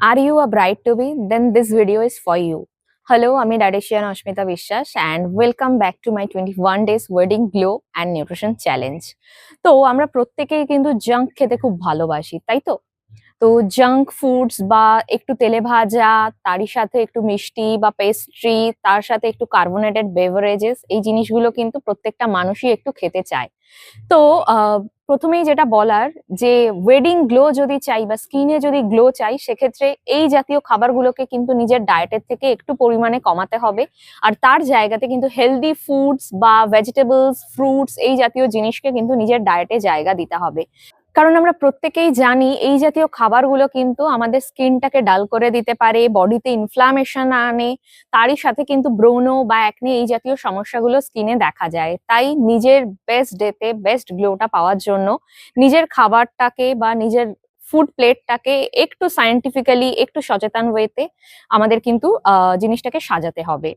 Are you a bride to be? Then this video is for you. Hello, আমি dietician অস্মিতা বিশ্বাস and welcome back to my 21 days wedding glow and nutrition challenge. তো আমরা প্রত্যেকেই কিন্তু junk খেতে খুব ভালোবাসি, তাই তো? তো জাঙ্ক ফুডস বা একটু তেলে ভাজা, তারই সাথে একটু মিষ্টি বা পেস্ট্রি, তার সাথে একটু কার্বোনেটেড বেভারেজেস, এই জিনিসগুলো কিন্তু প্রত্যেকটা মানুষই একটু খেতে চায়। তো প্রথমেই যেটা বলার যে ওয়েডিং গ্লো যদি চাই বা স্কিনে যদি গ্লো চাই, সেক্ষেত্রে এই জাতীয় খাবারগুলোকে কিন্তু নিজের ডায়েটের থেকে একটু পরিমাণে কমাতে হবে। আর তার জায়গাতে কিন্তু হেলদি ফুডস বা ভেজিটেবলস, ফ্রুটস এই জাতীয় জিনিসকে কিন্তু নিজের ডায়েটে জায়গা দিতে হবে। কারণ আমরা প্রত্যেকেই জানি এই জাতীয় খাবারগুলো কিন্তু আমাদের স্কিনটাকে ডাল করে দিতে পারে, বডিতে ইনফ্লামেশন আনে, তারই সাথে কিন্তু ব্রণ বা একনে এই জাতীয় সমস্যাগুলো স্কিনে দেখা যায়। তাই নিজের বেস্ট ডেতে বেস্ট গ্লোটা পাওয়ার জন্য নিজের খাবারটাকে বা নিজের ফুড প্লেটটাকে একটু সায়েন্টিফিক্যালি একটু সচেতন ওয়েতে আমাদের কিন্তু জিনিসটাকে সাজাতে হবে।